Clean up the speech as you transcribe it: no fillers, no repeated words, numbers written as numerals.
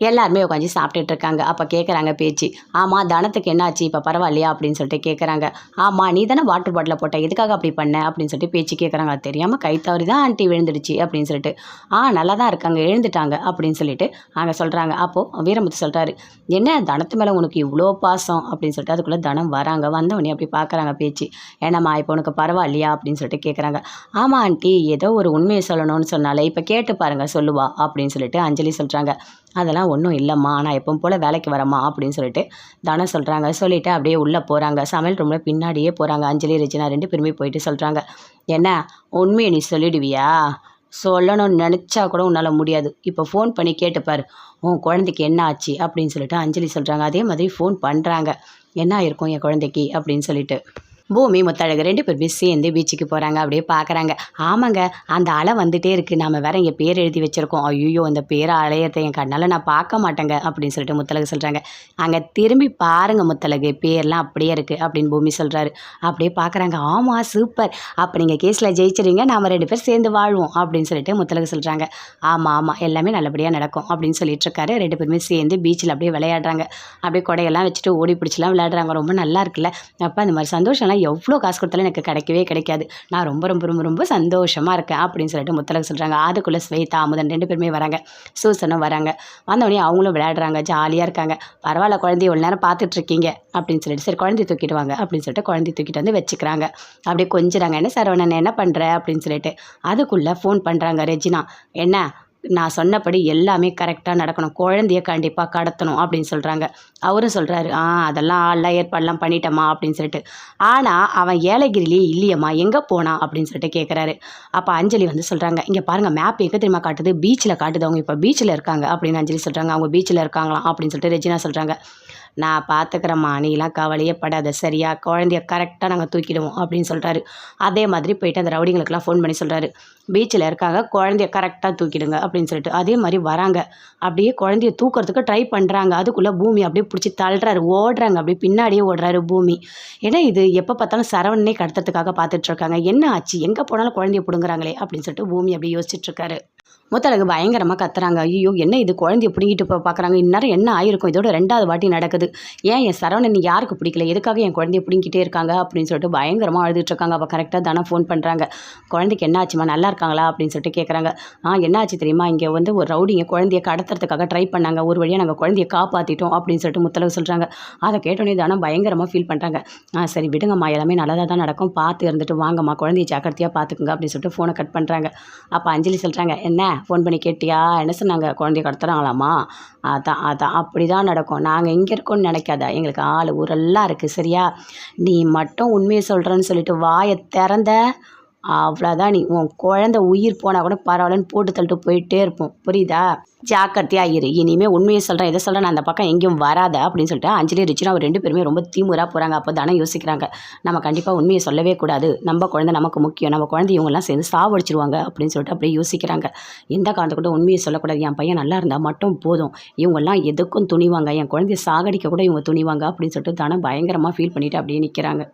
எல்லாருமே உட்காந்து சாப்பிட்டுட்டு இருக்காங்க. அப்போ கேட்குறாங்க பேச்சு. ஆமாம் தனத்துக்கு என்னாச்சு இப்போ பரவாயில்லையா அப்படின்னு சொல்லிட்டு கேட்குறாங்க. ஆமாம் நீ தானே வாட்டர் பாட்டிலை போட்ட எதுக்காக அப்படி பண்ண அப்படின்னு சொல்லிட்டு பேச்சு கேட்குறாங்க. அது தெரியாமல் கை தவறி தான் ஆண்டி விழுந்துடுச்சு அப்படின்னு சொல்லிட்டு. நல்லா தான் இருக்காங்க எழுந்துட்டாங்க அப்படின்னு சொல்லிட்டு அங்கே சொல்கிறாங்க. அப்போது வீரமுத்து சொல்கிறாரு, என்ன தனத்து மேலே உனக்கு இவ்வளோ பாசம் அப்படின்னு சொல்லிட்டு அதுக்குள்ளே தனம் வராங்க. வந்தவொடனே அப்படி பார்க்குறாங்க பேச்சு. ஏன்னாம்மா இப்போ உனக்கு பரவாயில்லையா அப்படின்னு சொல்லிட்டு கேட்குறாங்க. ஆமாம் ஆண்டி ஏதோ ஒரு உண்மையை சொல்லணும்னு சொன்னாலே இப்போ கேட்டு பாருங்க சொல்லுவா அப்படின்னு சொல்லிட்டு அஞ்சலி சொல்கிறாங்க. அதெல்லாம் ஒன்றும் இல்லைம்மா நான் எப்பவும் போல் வேலைக்கு வரேம்மா அப்படின்னு சொல்லிட்டு தனம் சொல்கிறாங்க. சொல்லிவிட்டு அப்படியே உள்ளே போகிறாங்க. சமையல் ரூமில் பின்னாடியே போகிறாங்க. அஞ்சலி ரெஜினா 2 பேருமே போயிட்டு சொல்கிறாங்க, என்ன உண்மையை நீ சொல்லிடுவியா? சொல்லணும்னு நினச்சா கூட உன்னால் முடியாது. இப்போ ஃபோன் பண்ணி கேட்டுப்பார் உன் குழந்தைக்கு என்ன ஆச்சு அப்படின்னு சொல்லிட்டு அஞ்சலி சொல்கிறாங்க. அதே மாதிரி ஃபோன் பண்ணுறாங்க. என்ன ஆயிருக்கும் என் குழந்தைக்கு அப்படின்னு சொல்லிட்டு. பூமி முத்தழகு 2 பேருமே சேர்ந்து பீச்சுக்கு போகிறாங்க. அப்படியே பார்க்குறாங்க. ஆமாங்க அந்த அலை வந்துகிட்டே இருக்குது. நம்ம வேற இங்கே பேர் எழுதி வச்சுருக்கோம். ஐயோ அந்த பேரை அலையத்தை என் கண்ணால் நான் பார்க்க மாட்டேங்க அப்படின்னு சொல்லிட்டு முத்தழகு சொல்கிறாங்க. அங்கே திரும்பி பாருங்கள் முத்தழகு பேர்லாம் அப்படியே இருக்குது அப்படின்னு பூமி சொல்கிறாரு. அப்படியே பார்க்குறாங்க. ஆமாம் சூப்பர் அப்போ நீங்கள் கேஸில் ஜெயிச்சிருங்க நாம் 2 பேர் சேர்ந்து வாழ்வோம் அப்படின்னு சொல்லிட்டு முத்தழகு சொல்கிறாங்க. ஆமாம் எல்லாமே நல்லபடியாக நடக்கும் அப்படின்னு சொல்லிட்டு இருக்காரு. 2 பேருமே சேர்ந்து பீச்சில் அப்படியே விளையாடுறாங்க. அப்படியே கொடையெல்லாம் வச்சுட்டு ஓடி பிடிச்சிலாம் விளையாடுறாங்க. ரொம்ப நல்லா இருக்குல்ல. அப்போ அந்த மாதிரி சந்தோஷம்லாம் எவ்வளோ காசு கொடுத்தாலும் எனக்கு கிடைக்கவே கிடைக்காது. நான் ரொம்ப ரொம்ப ரொம்ப ரொம்ப சந்தோஷமாக இருக்கேன் அப்படின்னு சொல்லிட்டு முத்தழகு சொல்கிறாங்க. அதுக்குள்ளே ஸ்வேதா அமுதன் 2 பேருமே வராங்க. சூசனும் வராங்க. வந்தோடனே அவங்களும் விளையாடுறாங்க. ஜாலியாக இருக்காங்க. பரவாயில்ல குழந்தைய இவ்வளோ நேரம் பார்த்துட்ருக்கீங்க அப்படின்னு சொல்லிட்டு சரி குழந்தைய தூக்கிட்டு வாங்க அப்படின்னு சொல்லிட்டு குழந்தைய தூக்கிட்டு வந்து வச்சுக்கிறாங்க. அப்படியே கொஞ்சிறாங்க. என்ன சரவணன் என்ன பண்ணுற அப்படின்னு சொல்லிட்டு. அதுக்குள்ளே ஃபோன் பண்ணுறாங்க ரெஜினா. என்ன நான் சொன்னபடி எல்லாமே கரெக்டாக நடக்கணும். குழந்தைய கண்டிப்பாக கடத்தணும் அப்படின்னு சொல்கிறாங்க. அவரும் சொல்கிறாரு அதெல்லாம் ஆள்லாம் ஏற்பாடெலாம் பண்ணிட்டோம்மா அப்படின்னு சொல்லிட்டு. ஆனால் அவன் ஏலகிரிலேயே இல்லையம்மா எங்கே போனான் அப்படின்னு சொல்லிட்டு கேட்குறாரு. அப்போ அஞ்சலி வந்து சொல்கிறாங்க, இங்கே பாருங்கள் மேப் எங்கே தெரியுமா காட்டுது? பீச்சில் காட்டுது. அவங்க இப்போ பீச்சில் இருக்காங்க அப்படின்னு அஞ்சலி சொல்கிறாங்க. அவங்க பீச்சில் இருக்காங்களாம் அப்படின்னு சொல்லிட்டு ரெஜினா சொல்கிறாங்க. நான் பார்த்துக்கிறேம்மா நீலாம் கவலையே படாத சரியா? குழந்தைய கரெக்டாக நாங்கள் தூக்கிடுவோம் அப்படின்னு சொல்கிறாரு. அதே மாதிரி போயிட்டு அந்த ரவுடிங்களுக்கெல்லாம் ஃபோன் பண்ணி சொல்கிறாரு, பீச்சில் இருக்காங்க குழந்தைய கரெக்டாக தூக்கிடுங்க அப்படின்னு சொல்லிட்டு. அதே மாதிரி வராங்க. அப்படியே குழந்தைய தூக்கிறதுக்கு ட்ரை பண்ணுறாங்க. அதுக்குள்ளே பூமி அப்படியே பிடிச்சி தள்ளுறாரு. ஓடுறாங்க. அப்படியே பின்னாடியே ஓடுறாரு பூமி. ஏன்னா இது எப்போ பார்த்தாலும் சரவணனே கடத்துறதுக்காக பார்த்துட்ருக்காங்க. என்ன ஆச்சு எங்கே போனாலும் குழந்தைய பிடுங்குறாங்களே அப்படின்னு சொல்லிட்டு பூமி அப்படியே யோசிச்சுட்ருக்காரு. முத்தழகு பயங்கரமாக கத்துறாங்க. ஐயோ என்ன இது குழந்தைய பிடிங்கிட்டு பார்க்குறாங்க. இந்நேரம் என்ன ஆயிருக்கும்? இதோட 2வது வாட்டி நடக்குது. ஏன் என் சரவணன் யாருக்கு பிடிக்கல? எதுக்காக என் குழந்தைய பிடிங்கிட்டே இருக்காங்க அப்படின்னு சொல்லிட்டு பயங்கரமாக அழுதுட்ருக்காங்க. அப்போ கரெக்டாக தானே ஃபோன் பண்ணுறாங்க. குழந்தைக்கு என்ன ஆச்சுமா நல்லா இருக்காங்களா அப்படின்னு சொல்லிட்டு கேட்குறாங்க. என்ன ஆச்சு தெரியுமா? இங்கே வந்து ஒரு ரவுடிங்க குழந்தைய கடத்துறதுக்காக ட்ரை பண்ணாங்க. ஒரு வழியாக நாங்கள் குழந்தைய காப்பாற்றிட்டோம் அப்படின்னு சொல்லிட்டு முத்தழகு சொல்கிறாங்க. அதை கேட்டோன்னே தானே பயங்கரமாக ஃபீல் பண்ணுறாங்க. சரி விடுங்கம்மா எல்லாமே நல்லதாக தான் நடக்கும். பார்த்து இருந்துட்டு வாங்கம்மா குழந்தைய ஜாக்கிரதையாக பார்த்துக்குங்க அப்படின்னு சொல்லிட்டு ஃபோனை கட் பண்ணுறாங்க. அப்போ அஞ்சலி சொல்கிறாங்க, என்ன ஃபோன் பண்ணி கேட்டியா? என்ன சொன்னாங்க? குழந்தைய கடத்துறாங்களாமா? அதான் அப்படி தான் நடக்கும். நாங்கள் இங்கே இருக்கோன்னு நினைக்காத. எங்களுக்கு ஆள் ஊரெல்லாம் இருக்குது சரியா? நீ மட்டும் உண்மையை சொல்கிறேன்னு சொல்லிட்டு வாயை திறந்த அவ்வளோதான். நீ உன் குழந்தை உயிர் போனால் கூட பரவாயில்லன்னு போட்டு தள்ளிட்டு போயிட்டே இருப்போம். புரியுதா? ஜாக்கிரதையாக இரு. இனிமேல் உண்மையை சொல்கிறேன் எதை சொல்கிறேன் நான் அந்த பக்கம் எங்கேயும் வராத அப்படின்னு சொல்லிட்டு அஞ்சலி ரெஜினா 2 பேருமே ரொம்ப தீமுறாக போகிறாங்க. அப்போ தானே யோசிக்கிறாங்க, நம்ம கண்டிப்பாக உண்மையை சொல்லவே கூடாது. நம்ம குழந்தை நமக்கு முக்கியம். நம்ம குழந்தை இவங்கெல்லாம் சேர்ந்து சாவடிச்சிருவாங்க அப்படின்னு சொல்லிட்டு அப்படியே யோசிக்கிறாங்க. எந்த காரணத்தை கூட உண்மையை சொல்லக்கூடாது. என் பையன் நல்லா இருந்தால் மட்டும் போதும். இவங்கெல்லாம் எதுக்கும் துணிவாங்க. என் குழந்தைய சாகடிக்க கூட இவங்க துணிவாங்க அப்படின்னு சொல்லிட்டு தானே பயங்கரமாக ஃபீல் பண்ணிவிட்டு அப்படியே நிற்கிறாங்க.